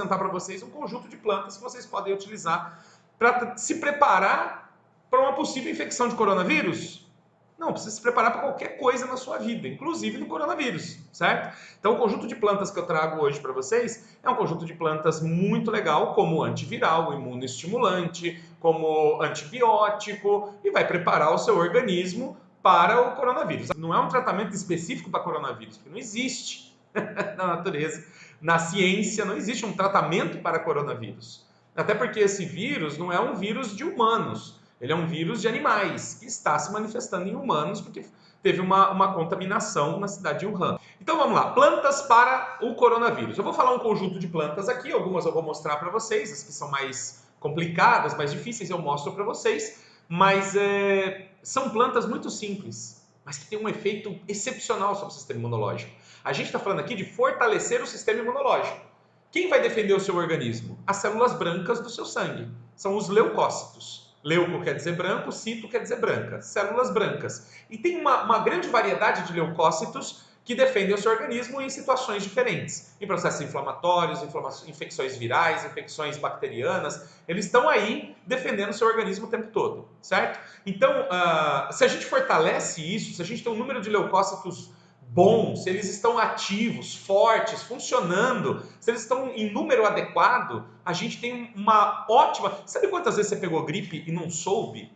apresentar para vocês um conjunto de plantas que vocês podem utilizar para se preparar para uma possível infecção de coronavírus. Não, precisa se preparar para qualquer coisa na sua vida, inclusive no coronavírus, certo? Então, o conjunto de plantas que eu trago hoje para vocês é um conjunto de plantas muito legal, como antiviral, imunoestimulante, como antibiótico, e vai preparar o seu organismo para o coronavírus. Não é um tratamento específico para coronavírus, porque não existe na natureza, na ciência, não existe um tratamento para coronavírus. Até porque esse vírus não é um vírus de humanos. Ele é um vírus de animais que está se manifestando em humanos porque teve uma contaminação na cidade de Wuhan. Então vamos lá, plantas para o coronavírus. Eu vou falar um conjunto de plantas aqui, algumas eu vou mostrar para vocês, as que são mais complicadas, mais difíceis eu mostro para vocês, mas são plantas muito simples, mas que têm um efeito excepcional sobre o sistema imunológico. A gente está falando aqui de fortalecer o sistema imunológico. Quem vai defender o seu organismo? As células brancas do seu sangue, são os leucócitos. Leuco quer dizer branco, cito quer dizer branca, células brancas. E tem uma grande variedade de leucócitos que defendem o seu organismo em situações diferentes. Em processos inflamatórios, infecções virais, infecções bacterianas, eles estão aí defendendo o seu organismo o tempo todo, certo? Então, se a gente fortalece isso, se a gente tem um número de leucócitos bons, se eles estão ativos, fortes, funcionando, se eles estão em número adequado, a gente tem uma ótima... Sabe quantas vezes você pegou gripe e não soube?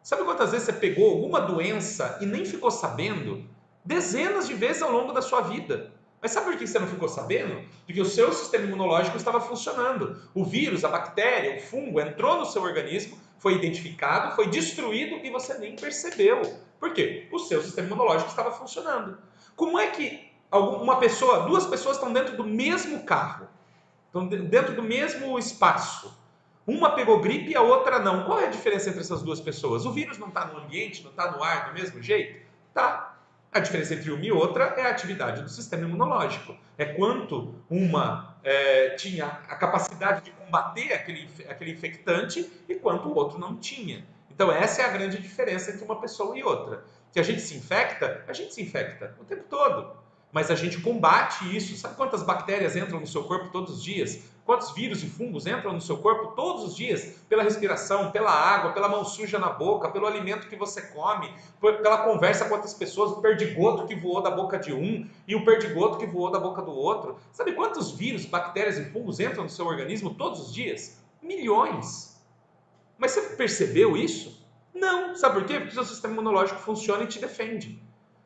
Sabe quantas vezes você pegou alguma doença e nem ficou sabendo? Dezenas de vezes ao longo da sua vida. Mas sabe por que você não ficou sabendo? Porque o seu sistema imunológico estava funcionando. O vírus, a bactéria, o fungo entrou no seu organismo, foi identificado, foi destruído e você nem percebeu. Por quê? O seu sistema imunológico estava funcionando. Como é que duas pessoas estão dentro do mesmo carro, estão dentro do mesmo espaço? Uma pegou gripe e a outra não. Qual é a diferença entre essas duas pessoas? O vírus não está no ambiente, não está no ar do mesmo jeito? Tá. A diferença entre uma e outra é a atividade do sistema imunológico. É quanto uma tinha a capacidade de combater aquele infectante e quanto o outro não tinha. Então essa é a grande diferença entre uma pessoa e outra. Que a gente se infecta o tempo todo. Mas a gente combate isso. Sabe quantas bactérias entram no seu corpo todos os dias? Quantos vírus e fungos entram no seu corpo todos os dias? Pela respiração, pela água, pela mão suja na boca, pelo alimento que você come, pela conversa com outras pessoas, o perdigoto que voou da boca de um e o perdigoto que voou da boca do outro. Sabe quantos vírus, bactérias e fungos entram no seu organismo todos os dias? Milhões. Mas você percebeu isso? Não. Sabe por quê? Porque o seu sistema imunológico funciona e te defende.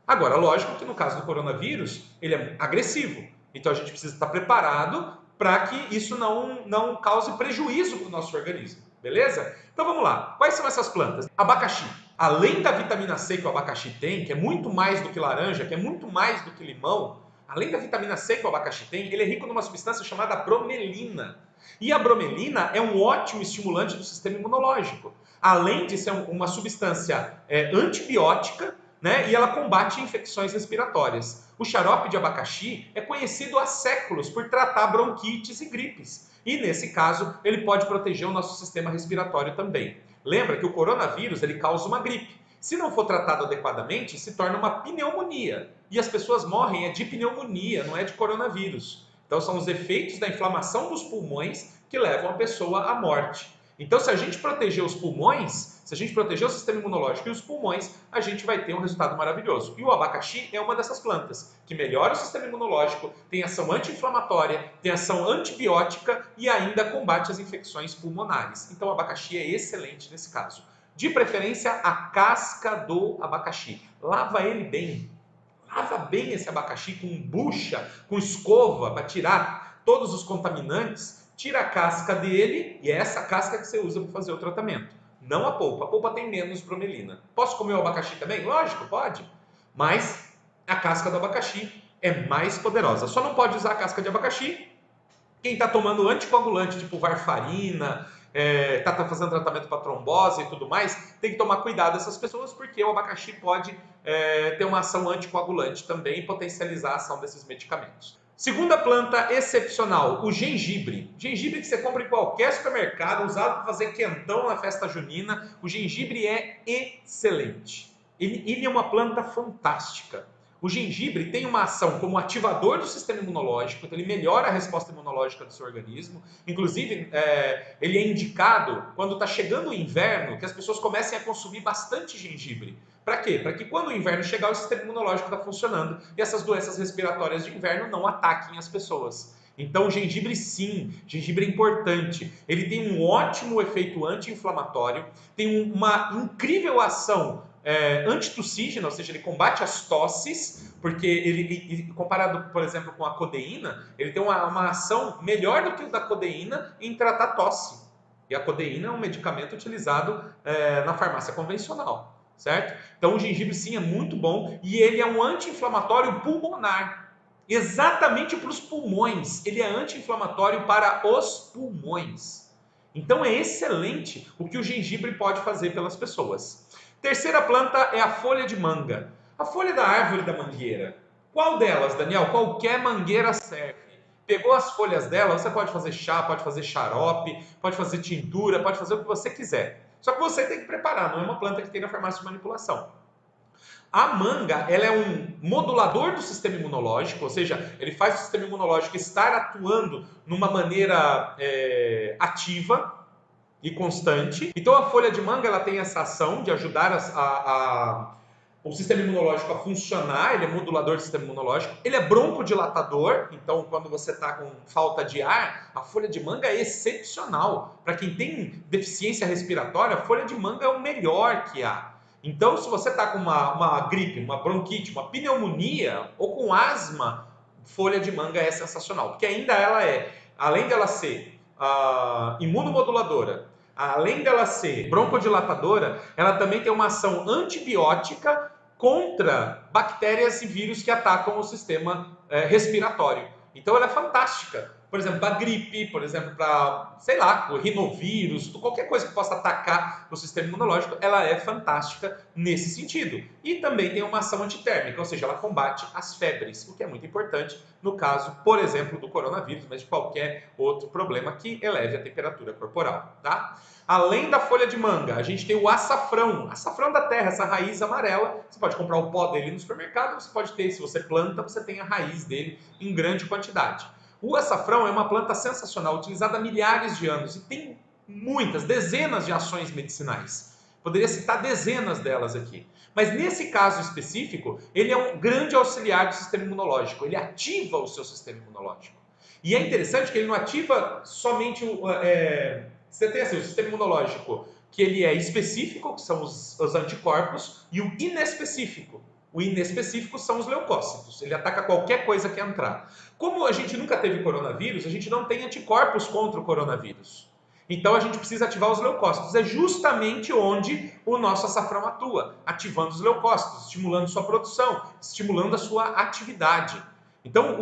Agora, lógico que no caso do coronavírus, ele é agressivo. Então a gente precisa estar preparado para que isso não cause prejuízo para o nosso organismo. Beleza? Então vamos lá. Quais são essas plantas? Abacaxi. Além da vitamina C que o abacaxi tem, que é muito mais do que laranja, que é muito mais do que limão, além da vitamina C que o abacaxi tem, ele é rico numa substância chamada bromelina. E a bromelina é um ótimo estimulante do sistema imunológico. Além de ser uma substância antibiótica, né? E ela combate infecções respiratórias. O xarope de abacaxi é conhecido há séculos por tratar bronquites e gripes. E nesse caso, ele pode proteger o nosso sistema respiratório também. Lembra que o coronavírus ele causa uma gripe. Se não for tratado adequadamente, se torna uma pneumonia. E as pessoas morrem de pneumonia, não é de coronavírus. Então são os efeitos da inflamação dos pulmões que levam a pessoa à morte. Então, se a gente proteger os pulmões, se a gente proteger o sistema imunológico e os pulmões, a gente vai ter um resultado maravilhoso. E o abacaxi é uma dessas plantas que melhora o sistema imunológico, tem ação anti-inflamatória, tem ação antibiótica e ainda combate as infecções pulmonares. Então, o abacaxi é excelente nesse caso. De preferência, a casca do abacaxi. Lava ele bem. Lava bem esse abacaxi com bucha, com escova, para tirar todos os contaminantes. Tira a casca dele e é essa casca que você usa para fazer o tratamento. Não a polpa. A polpa tem menos bromelina. Posso comer o abacaxi também? Lógico, pode. Mas a casca do abacaxi é mais poderosa. Só não pode usar a casca de abacaxi quem está tomando anticoagulante, tipo varfarina, está fazendo tratamento para trombose e tudo mais, tem que tomar cuidado dessas pessoas, porque o abacaxi pode ter uma ação anticoagulante também e potencializar a ação desses medicamentos. Segunda planta excepcional, o gengibre. Gengibre que você compra em qualquer supermercado, usado para fazer quentão na festa junina. O gengibre é excelente. Ele é uma planta fantástica. O gengibre tem uma ação como ativador do sistema imunológico, então ele melhora a resposta imunológica do seu organismo. Inclusive, ele é indicado quando está chegando o inverno, que as pessoas comecem a consumir bastante gengibre. Para quê? Para que quando o inverno chegar, o sistema imunológico está funcionando e essas doenças respiratórias de inverno não ataquem as pessoas. Então, o gengibre sim, gengibre é importante. Ele tem um ótimo efeito anti-inflamatório, tem uma incrível ação antitussígena, ou seja, ele combate as tosses, porque ele, comparado, por exemplo, com a codeína, ele tem uma ação melhor do que o da codeína em tratar tosse. E a codeína é um medicamento utilizado na farmácia convencional, certo? Então, o gengibre sim é muito bom e ele é um anti-inflamatório pulmonar. Exatamente para os pulmões. Ele é anti-inflamatório para os pulmões. Então é excelente o que o gengibre pode fazer pelas pessoas. Terceira planta é a folha de manga. A folha da árvore da mangueira. Qual delas, Daniel? Qualquer mangueira serve. Pegou as folhas dela, você pode fazer chá, pode fazer xarope, pode fazer tintura, pode fazer o que você quiser. Só que você tem que preparar, não é uma planta que tem na farmácia de manipulação. A manga, ela é um modulador do sistema imunológico, ou seja, ele faz o sistema imunológico estar atuando numa maneira ativa e constante. Então a folha de manga ela tem essa ação de ajudar o sistema imunológico a funcionar, ele é modulador do sistema imunológico, ele é broncodilatador, então quando você está com falta de ar, a folha de manga é excepcional. Para quem tem deficiência respiratória, a folha de manga é o melhor que há. Então, se você está com uma gripe, uma bronquite, uma pneumonia ou com asma, folha de manga é sensacional, porque ainda ela além dela ser imunomoduladora, além dela ser broncodilatadora, ela também tem uma ação antibiótica contra bactérias e vírus que atacam o sistema respiratório. Então ela é fantástica. Por exemplo, para gripe, por exemplo, para, sei lá, o rinovírus, qualquer coisa que possa atacar o sistema imunológico, ela é fantástica nesse sentido. E também tem uma ação antitérmica, ou seja, ela combate as febres, o que é muito importante no caso, por exemplo, do coronavírus, mas de qualquer outro problema que eleve a temperatura corporal, tá? Além da folha de manga, a gente tem o açafrão da terra, essa raiz amarela. Você pode comprar o pó dele no supermercado, você pode ter, se você planta, você tem a raiz dele em grande quantidade. O açafrão é uma planta sensacional, utilizada há milhares de anos e tem muitas, dezenas de ações medicinais. Poderia citar dezenas delas aqui. Mas nesse caso específico, ele é um grande auxiliar do sistema imunológico. Ele ativa o seu sistema imunológico. E é interessante que ele não ativa somente você tem assim, o sistema imunológico, que ele é específico, que são os anticorpos, e o inespecífico. O inespecífico são os leucócitos. Ele ataca qualquer coisa que entrar. Como a gente nunca teve coronavírus, a gente não tem anticorpos contra o coronavírus. Então a gente precisa ativar os leucócitos. É justamente onde o nosso açafrão atua, ativando os leucócitos, estimulando sua produção, estimulando a sua atividade. Então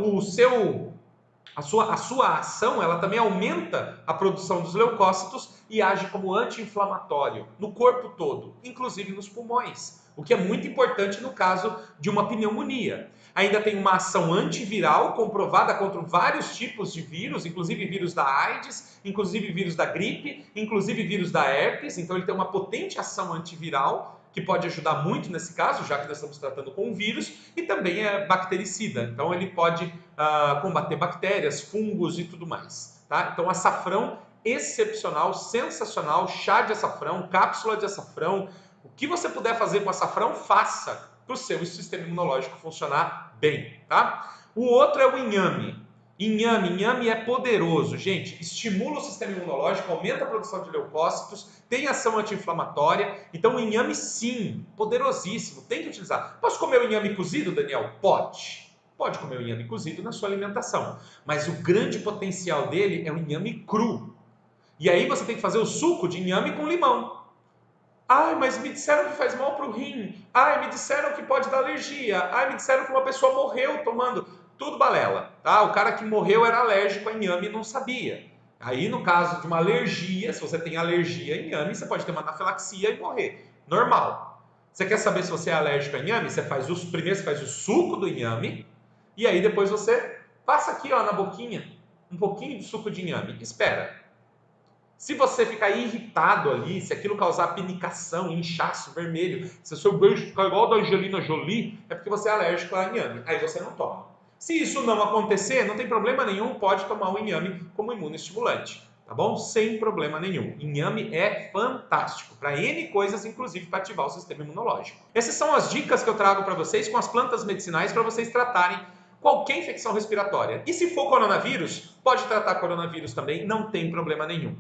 a sua ação ela também aumenta a produção dos leucócitos e age como anti-inflamatório no corpo todo, inclusive nos pulmões, o que é muito importante no caso de uma pneumonia. Ainda tem uma ação antiviral comprovada contra vários tipos de vírus, inclusive vírus da AIDS, inclusive vírus da gripe, inclusive vírus da herpes, então ele tem uma potente ação antiviral que pode ajudar muito nesse caso, já que nós estamos tratando com um vírus, e também é bactericida, então ele pode combater bactérias, fungos e tudo mais. Tá? Então açafrão excepcional, sensacional, chá de açafrão, cápsula de açafrão, o que você puder fazer com açafrão, faça para o seu sistema imunológico funcionar bem. Tá? O outro é o inhame. Inhame é poderoso, gente, estimula o sistema imunológico, aumenta a produção de leucócitos, tem ação anti-inflamatória, então o inhame sim, poderosíssimo, tem que utilizar. Posso comer o inhame cozido, Daniel? Pode. Pode comer o inhame cozido na sua alimentação, mas o grande potencial dele é o inhame cru. E aí você tem que fazer o suco de inhame com limão. Ai, mas me disseram que faz mal para o rim. Ai, me disseram que pode dar alergia. Ai, me disseram que uma pessoa morreu tomando. Tudo balela, tá? O cara que morreu era alérgico a inhame e não sabia. Aí, no caso de uma alergia, se você tem alergia a inhame, você pode ter uma anafilaxia e morrer. Normal. Você quer saber se você é alérgico a inhame? Primeiro você faz o suco do inhame e aí depois você passa aqui ó, na boquinha um pouquinho de suco de inhame. Espera. Se você ficar irritado ali, se aquilo causar pinicação, inchaço, vermelho, se o seu beijo ficar igual da Angelina Jolie, é porque você é alérgico a inhame. Aí você não toma. Se isso não acontecer, não tem problema nenhum, pode tomar o inhame como imunoestimulante, tá bom? Sem problema nenhum. Inhame é fantástico para N coisas, inclusive para ativar o sistema imunológico. Essas são as dicas que eu trago para vocês com as plantas medicinais para vocês tratarem qualquer infecção respiratória. E se for coronavírus, pode tratar coronavírus também, não tem problema nenhum.